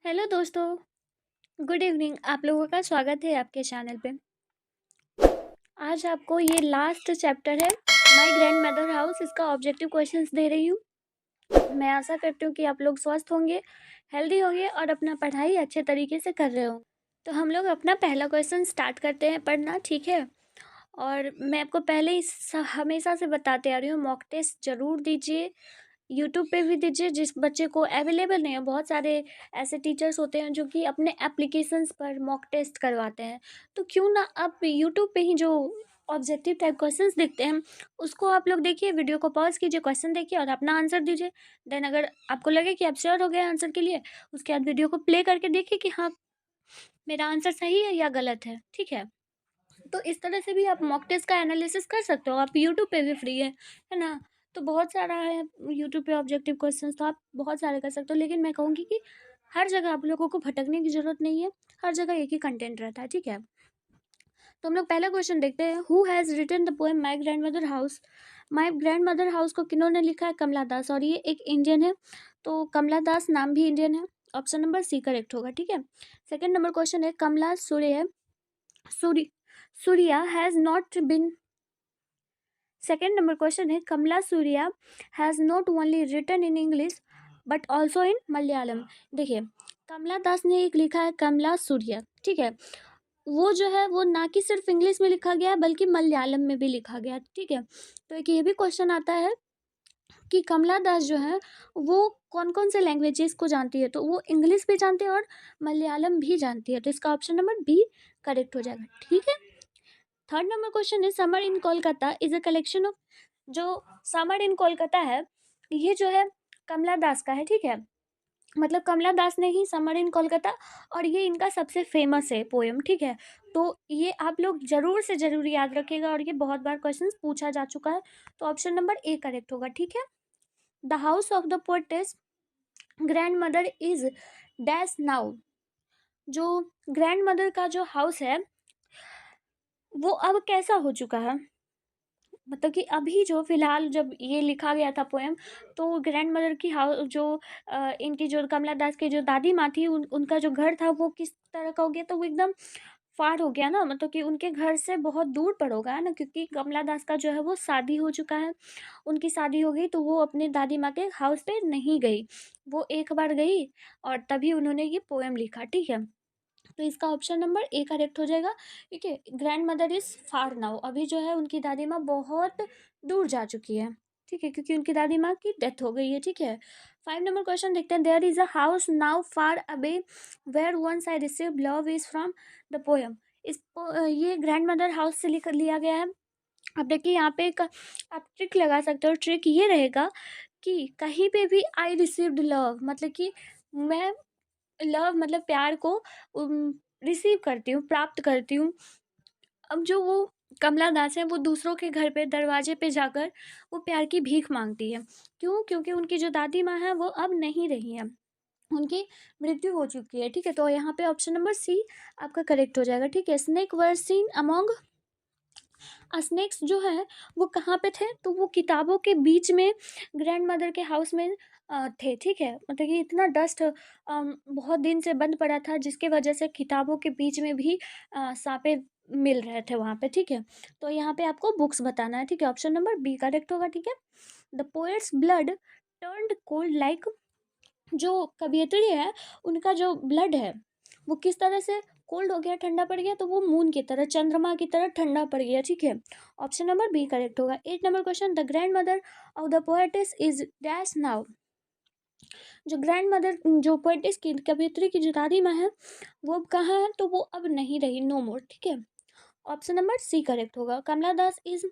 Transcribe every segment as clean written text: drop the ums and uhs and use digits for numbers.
Hello दोस्तों, good evening. आप लोगों का स्वागत है आपके चैनल पे। आज आपको ये लास्ट चैप्टर है माय ग्रैंड मदर हाउस, इसका ऑब्जेक्टिव क्वेश्चंस दे रही हूँ। मैं आशा करती हूँ कि आप लोग स्वस्थ होंगे, हेल्दी होंगे और अपना पढ़ाई अच्छे तरीके से कर रहे हो। तो हम लोग अपना पहला क्वेश्चन स्टार्ट करते हैं पढ़ना, ठीक है। और मैं आपको पहले ही हमेशा से बताते आ रही हूँ, मॉक टेस्ट ज़रूर दीजिए। यूट्यूब पे भी दीजिए, जिस बच्चे को अवेलेबल नहीं है। बहुत सारे ऐसे टीचर्स होते हैं जो कि अपने एप्लीकेशंस पर मॉक टेस्ट करवाते हैं, तो क्यों ना आप यूट्यूब पे ही जो ऑब्जेक्टिव टाइप क्वेश्चंस दिखते हैं उसको आप लोग देखिए, वीडियो को पॉज कीजिए, क्वेश्चन देखिए और अपना आंसर दीजिए। देन अगर आपको लगे कि आप श्योर हो गए आंसर के लिए, उसके बाद वीडियो को प्ले करके देखिए कि हाँ, मेरा आंसर सही है या गलत है, ठीक है। तो इस तरह से भी आप मॉक टेस्ट का एनालिसिस कर सकते हो। आप यूट्यूब पे भी फ्री है ना। तो बहुत सारा है यूट्यूब पे ऑब्जेक्टिव क्वेश्चंस, तो आप बहुत सारे कर सकते हो। लेकिन मैं कहूँगी कि हर जगह आप लोगों को भटकने की ज़रूरत नहीं है, हर जगह एक ही कंटेंट रहता है, ठीक है। तो हम लोग पहला क्वेश्चन देखते हैं। Who has written the poem my grandmother house. My grandmother house को किन्होंने लिखा है? कमला दास। और ये एक इंडियन है, तो कमला दास नाम भी इंडियन है। ऑप्शन नंबर सी करेक्ट होगा, ठीक है। सेकेंड नंबर क्वेश्चन है, Kamala Surya Surya Surayya has not been. Second number question है, Kamala Surayya has not only written in English but also in Malayalam. देखिए, कमला दास ने एक लिखा है कमला सूर्या, ठीक है। वो जो है वो ना कि सिर्फ इंग्लिश में लिखा गया है बल्कि मलयालम में भी लिखा गया है, ठीक है। तो एक ये भी क्वेश्चन आता है कि कमला दास जो है वो कौन कौन से लैंग्वेजेस को जानती है, तो वो इंग्लिश भी जानती है और मलयालम भी जानती है। तो इसका ऑप्शन नंबर बी करेक्ट हो जाएगा, ठीक है। थर्ड नंबर क्वेश्चन है, summer in Kolkata is a collection of. जो समर इन कोलकाता है, ये जो है कमला दास का है, ठीक है। मतलब कमला दास ने ही समर इन कोलकाता, और ये इनका सबसे फेमस है पोएम, ठीक है। तो ये आप लोग जरूर से जरूर याद रखिएगा, और ये बहुत बार क्वेश्चन पूछा जा चुका है। तो ऑप्शन नंबर ए करेक्ट होगा, ठीक है। The house of the poetess grand mother is dash now. जो ग्रैंड मदर का जो हाउस है वो अब कैसा हो चुका है, मतलब कि अभी जो फिलहाल जब ये लिखा गया था पोएम, तो ग्रैंड मदर की हाउस जो इनकी जो कमला दास की जो दादी माँ थी, उनका जो घर था वो किस तरह का हो गया, तो वो एकदम फार हो गया ना, मतलब कि उनके घर से बहुत दूर पर होगा, है ना। क्योंकि कमला दास का जो है वो शादी हो चुका है, उनकी शादी हो गई, तो वो अपने दादी माँ के हाउस पे नहीं गई। वो एक बार गई और तभी उन्होंने ये पोएम लिखा, ठीक है। तो इसका ऑप्शन नंबर ए करेक्ट हो जाएगा, ठीक है। Grand mother is far now, अभी जो है उनकी दादी माँ बहुत दूर जा चुकी है, ठीक है, क्योंकि उनकी दादी माँ की डेथ हो गई है, ठीक है। 5 नंबर क्वेश्चन देखते हैं। There is a house now far away where once I receive love is from the poem. ये ग्रैंड मदर हाउस से लिख लिया गया है। अब देखिए यहाँ पे एक आप ट्रिक लगा सकते हो। ट्रिक ये रहेगा कि कहीं पे भी आई रिसीव्ड लव, मतलब कि मैं लव मतलब प्यार को रिसीव करती हूँ, प्राप्त करती हूँ। अब जो वो कमला दास है वो दूसरों के घर पे दरवाजे पे जाकर वो प्यार की भीख मांगती है। क्यों? क्योंकि उनकी जो दादी माँ है वो अब नहीं रही है, उनकी मृत्यु हो चुकी है, ठीक है। तो यहाँ पे ऑप्शन नंबर सी आपका करेक्ट हो जाएगा, ठीक है। Snake were seen among. Snakes जो है वो कहाँ पे थे, तो वो किताबों के बीच में ग्रैंड मदर के हाउस में थे, ठीक है। मतलब कि इतना डस्ट बहुत दिन से बंद पड़ा था, जिसके वजह से किताबों के बीच में भी सांपे मिल रहे थे वहाँ पे, ठीक है। तो यहाँ पे आपको बुक्स बताना है, ठीक है। ऑप्शन नंबर बी करेक्ट होगा, ठीक है। The poets blood turned cold like. जो कवियत्री है उनका जो ब्लड है वो किस तरह से कोल्ड हो गया, ठंडा पड़ गया, तो वो मून की तरह, चंद्रमा की तरह ठंडा पड़ गया, ठीक है। ऑप्शन नंबर बी करेक्ट होगा। 8 number question, the grand mother of the poet's is dash now. जो ग्रैंड मदर जो पोएटिस की कवियत्री की जो दादी माँ है वो अब कहाँ है, तो वो अब नहीं रही, नो मोर, ठीक है। ऑप्शन नंबर सी करेक्ट होगा। कमला दास इज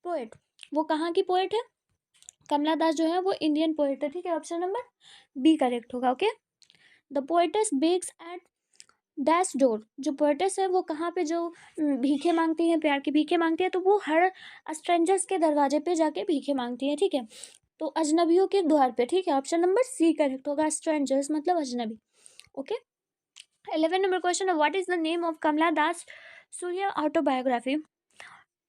पोएट, वो कहाँ की पोएट है? कमला दास जो है वो इंडियन पोएट है, ठीक है। ऑप्शन नंबर बी करेक्ट होगा, okay. The poetess begs at dash door. जो पोएटस है वो कहाँ पे जो भीखे मांगती हैं, प्यार की भीखे मांगती है, तो वो हर स्ट्रेंजर्स के दरवाजे पे जाके भीखे मांगती है, ठीक है। तो अजनबियों के द्वार पे, ठीक है। ऑप्शन नंबर सी करेक्ट होगा, स्ट्रेंजर्स मतलब अजनबी, ओके। 11 नंबर क्वेश्चन है, what is the name of Kamala Das सूर्य ऑटोबायोग्राफी।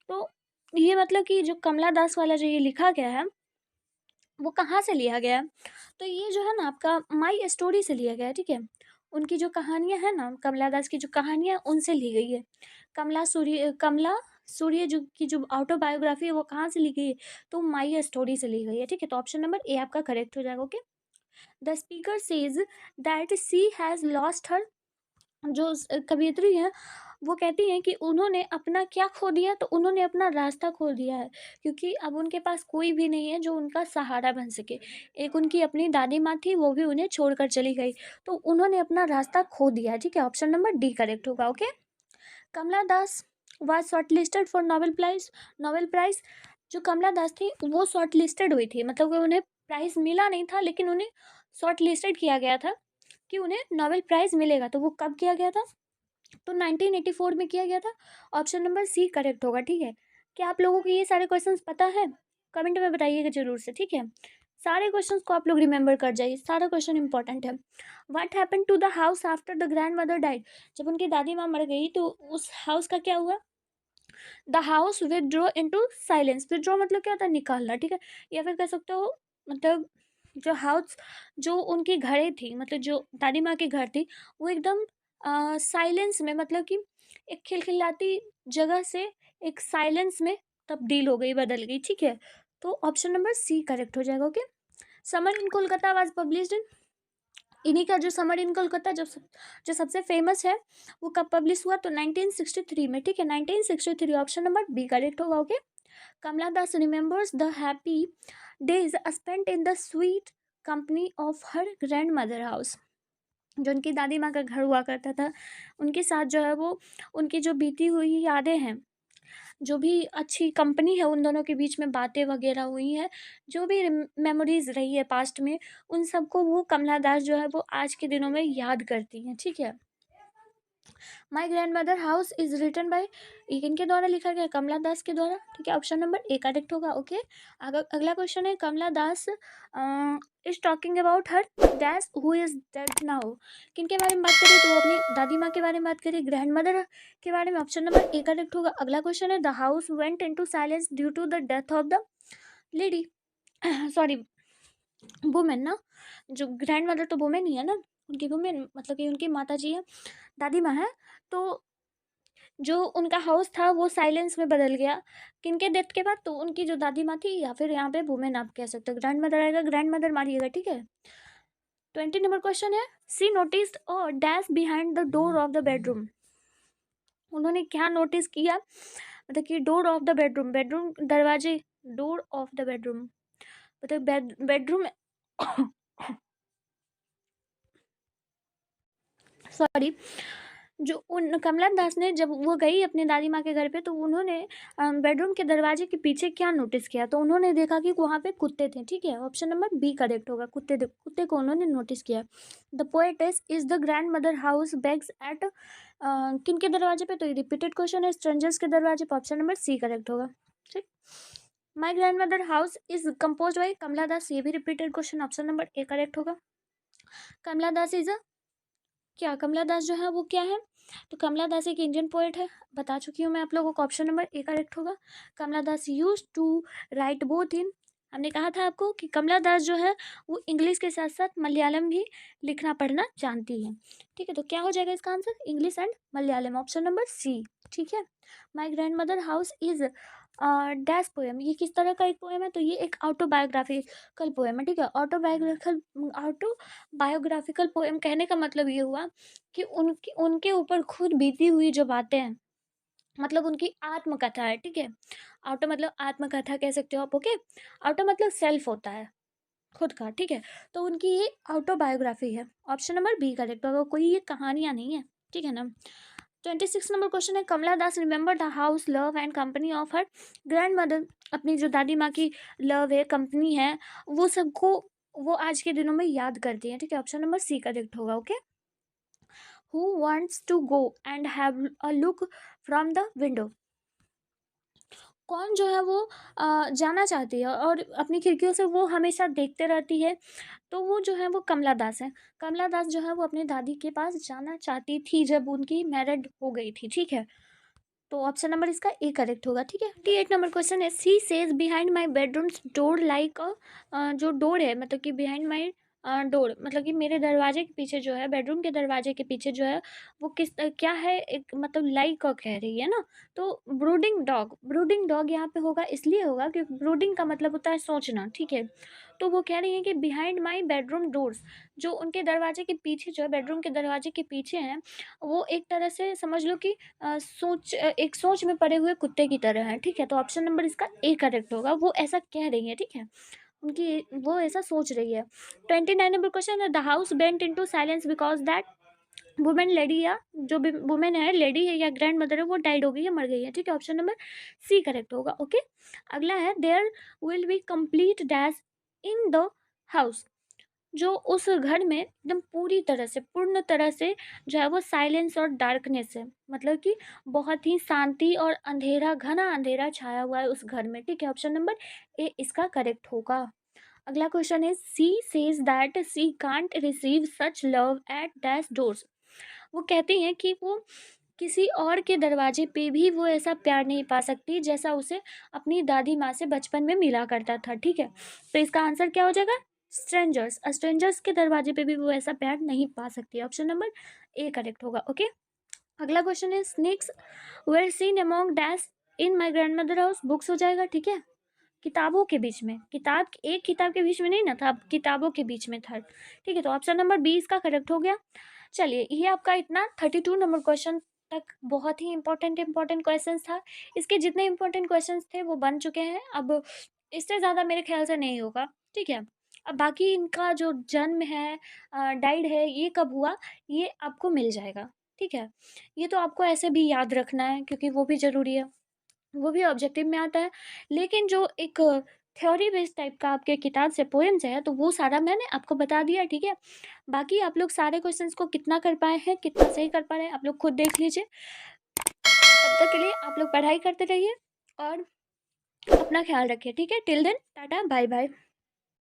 तो ये मतलब कि जो कमला दास वाला जो ये लिखा गया है वो कहाँ से लिया गया है? तो ये जो है ना आपका माई स्टोरी से लिया गया है, ठीक है। उनकी जो कहानियाँ हैं ना, कमला दास की जो कहानियाँ उनसे ली गई है। कमला सूर्य जो की जो ऑटोबायोग्राफी है वो कहाँ से ली गई है? तो माई स्टोरी से ली गई है, ठीक है। तो ऑप्शन नंबर ए आपका करेक्ट हो जाएगा, okay. The speaker says that she has lost her, जो कवियत्री है वो कहती हैं कि उन्होंने अपना क्या खो दिया? तो उन्होंने अपना रास्ता खो दिया है, क्योंकि अब उनके पास कोई भी नहीं है जो उनका सहारा बन सके। एक उनकी अपनी दादी माँ थी, वो भी उन्हें छोड़कर चली गई, तो उन्होंने अपना रास्ता खो दिया है, ठीक है। ऑप्शन नंबर डी करेक्ट होगा, okay. Kamala Das was shortlisted for Nobel prize. जो कमला दास थी वो शॉर्ट लिस्टेड हुई थी, मतलब कि उन्हें प्राइज मिला नहीं था, लेकिन उन्हें शॉर्ट लिस्टेड किया गया था कि उन्हें नोबेल प्राइज मिलेगा। तो वो कब किया गया था? तो 1984 में किया गया था। ऑप्शन नंबर सी करेक्ट होगा, ठीक है। क्या आप लोगों को ये सारे क्वेश्चंस पता है? कमेंट में बताइएगा जरूर से, ठीक है। सारे क्वेश्चंस को आप लोग रिमेंबर कर जाइए, सारा क्वेश्चन इंपॉर्टेंट है। What happened to the house after the grandmother died? जब उनकी दादी माँ मर गई तो उस हाउस का क्या हुआ? The house withdraw into silence. Withdraw मतलब क्या होता है? निकालना, ठीक है। या फिर कह सकते हो मतलब जो हाउस, जो उनकी घरें थी, मतलब जो दादी माँ की घर थी, वो एकदम साइलेंस में, मतलब कि एक खिलखिलाती जगह से एक साइलेंस में तब्दील हो गई, बदल गई, ठीक है। तो ऑप्शन नंबर सी करेक्ट हो जाएगा, okay. Summer in Kolkata was published in, इन्हीं का जो समर इन कोलकाता जो सबसे फेमस है, वो कब पब्लिश हुआ? तो 1963 में, ठीक है। 1963, ऑप्शन नंबर बी करेक्ट होगा, okay. Kamala Das remembers the happy days spent in the sweet company of her grandmother house. जो उनकी दादी माँ का घर हुआ करता था, उनके साथ जो है वो उनकी जो बीती हुई यादें हैं, जो भी अच्छी कंपनी है उन दोनों के बीच में, बातें वगैरह हुई हैं, जो भी मेमोरीज रही है पास्ट में, उन सबको वो कमला दास जो है वो आज के दिनों में याद करती हैं, ठीक है। My grandmother house is written by, ये किनके द्वारा लिखा गया? कमला दास के द्वारा, ठीक है। ऑप्शन नंबर ए करेक्ट होगा, ओके। अगला क्वेश्चन है, Kamala Das is talking about her dash who is dead now. किनके बारे में बात करें? तो वो अपनी दादी माँ के बारे में बात करें, ग्रैंड मदर के बारे में। ऑप्शन नंबर ए करेक्ट होगा। अगला क्वेश्चन है, the house went into silence due to the death of the lady, sorry women ना, जो ग्रैंड मदर तो वुमेन ही है ना, उनकी वुमेन मतलब कि उनकी माता जी है, दादी माँ है। तो जो उनका हाउस था वो साइलेंस में बदल गया, किनके डेथ के बाद? तो उनकी जो दादी माँ थी, या फिर यहाँ पे वुमेन आप कह सकते हो, ग्रैंड मदर आएगा, ग्रैंड मदर मारिएगा, ठीक है। 20 नंबर क्वेश्चन है, सी नोटिस्ड और dash behind the door of the bedroom. उन्होंने क्या नोटिस किया? मतलब कि door of the bedroom, bedroom दरवाजे, डोर ऑफ द बेडरूम मतलब बेडरूम सॉरी, जो उन कमला दास ने जब वो गई अपनी दादी माँ के घर पे, तो उन्होंने बेडरूम के दरवाजे के पीछे क्या नोटिस किया? तो उन्होंने देखा कि वहाँ पे कुत्ते थे, ठीक है। ऑप्शन नंबर बी करेक्ट होगा, कुत्ते को उन्होंने नोटिस किया। The poetess is the grandmother house begs at, किन के दरवाजे पे? तो ये रिपीटेड क्वेश्चन है, स्ट्रेंजर्स के दरवाजे पे। ऑप्शन नंबर सी करेक्ट होगा, ठीक। My grandmother house is compose by Kamala Das, ये भी repeated question, option number A correct होगा। कमला दास इज क्या, कमला दास जो है वो क्या है? तो कमला दास एक इंडियन पोएट है, बता चुकी हूँ मैं आप लोगों को। ऑप्शन नंबर ए करेक्ट होगा। Kamala Das use to write both in, हमने कहा था आपको कि कमला दास जो है वो इंग्लिश के साथ साथ मलयालम भी लिखना पढ़ना जानती है, ठीक है। तो क्या हो जाएगा इसका answer? English and Malayalam, option number C, ठीक है। My grandmother house is dash poem, ये किस तरह का एक पोएम है? तो ये एक ऑटोबायोग्राफिकल पोएम है, ठीक है। ऑटोबायोग्राफिकल पोएम कहने का मतलब ये हुआ कि उनके उनके ऊपर खुद बीती हुई जो बातें हैं, मतलब उनकी आत्मकथा है, ठीक है। ऑटो मतलब आत्मकथा कह सकते हो आप, ओके। ऑटो मतलब सेल्फ होता है, खुद का, ठीक है। तो उनकी ये ऑटोबायोग्राफी है, ऑप्शन नंबर बी करेक्ट होगा, कोई ये कहानियाँ नहीं है, ठीक है ना। 26 नंबर क्वेश्चन है, Kamala Das remember the house love and company of her grandmother. अपनी जो दादी माँ की लव है, कंपनी है, वो सबको वो आज के दिनों में याद करती है, ठीक है। ऑप्शन नंबर सी करेक्ट होगा, okay. Who wants to go and have a look from the window, कौन जो है वो जाना चाहती है और अपनी खिड़कियों से वो हमेशा देखते रहती है? तो वो जो है वो कमला दास है। कमला दास जो है वो अपनी दादी के पास जाना चाहती थी जब उनकी मैरिड हो गई थी, ठीक है। तो ऑप्शन नंबर इसका ए करेक्ट होगा। ठीक है, 28 नंबर क्वेश्चन है, she says behind my bedroom door like जो डोर है मतलब कि बिहाइंड माई डोर मतलब कि मेरे दरवाजे के पीछे जो है, बेडरूम के दरवाजे के पीछे जो है वो क्या है, एक मतलब लाइक का कह रही है ना। तो ब्रूडिंग डॉग यहाँ पे होगा, इसलिए होगा क्योंकि ब्रूडिंग का मतलब होता है सोचना। ठीक है, तो वो कह रही है कि बिहाइंड माई बेडरूम डोर्स, जो उनके दरवाजे के पीछे जो है, बेडरूम के दरवाजे के पीछे हैं, वो एक तरह से समझ लो कि एक सोच में पड़े हुए कुत्ते की तरह है। ठीक है, तो ऑप्शन नंबर इसका ए करेक्ट होगा, वो ऐसा कह रही है। ठीक है, उनकी वो ऐसा सोच रही है। 29 नंबर क्वेश्चन है, the house bent into silence because that women lady, या जो भी वुमेन है, लेडी है या ग्रैंड मदर है, वो डाइड हो गई है, मर गई है। ठीक है, ऑप्शन नंबर सी करेक्ट होगा। ओके, अगला है, there will be complete dash in the house, जो उस घर में एकदम पूरी तरह से, पूर्ण तरह से जो है वो साइलेंस और डार्कनेस है, मतलब कि बहुत ही शांति और अंधेरा, घना अंधेरा छाया हुआ है उस घर में। ठीक है, ऑप्शन नंबर ए इसका करेक्ट होगा। अगला क्वेश्चन है, she says that she can't receive such love at dash doors, वो कहती हैं कि वो किसी और के दरवाजे पे भी वो ऐसा प्यार नहीं पा सकती जैसा उसे अपनी दादी माँ से बचपन में मिला करता था। ठीक है, तो इसका आंसर क्या हो जाएगा, स्ट्रेंजर्स के दरवाजे पे भी वो ऐसा प्यार नहीं पा सकती। ऑप्शन नंबर ए करेक्ट होगा। ओके, अगला क्वेश्चन है, snakes were seen among dash in my grandmother house, books हो जाएगा। ठीक है, किताबों के बीच में, एक किताब के बीच में नहीं ना था, किताबों के बीच में था। ठीक है, तो ऑप्शन नंबर बी इसका करेक्ट हो गया। चलिए, ये आपका इतना 32 नंबर क्वेश्चन तक बहुत ही इंपॉर्टेंट क्वेश्चन था। इसके जितने इंपॉर्टेंट क्वेश्चन थे वो बन चुके हैं, अब इससे ज़्यादा मेरे ख्याल से नहीं होगा। ठीक है, अब बाकी इनका जो जन्म है, डाइड है, ये कब हुआ, ये आपको मिल जाएगा। ठीक है, ये तो आपको ऐसे भी याद रखना है क्योंकि वो भी ज़रूरी है, वो भी ऑब्जेक्टिव में आता है। लेकिन जो एक थ्योरी बेस्ड टाइप का आपके किताब से पोएम्स है, तो वो सारा मैंने आपको बता दिया। ठीक है, बाकी आप लोग सारे क्वेश्चंस को कितना कर पाए हैं, कितना सही कर पा रहे हैं, आप लोग खुद देख लीजिए। तब तक के लिए आप लोग पढ़ाई करते रहिए और अपना ख्याल रखिए। ठीक है, till then tata bye bye.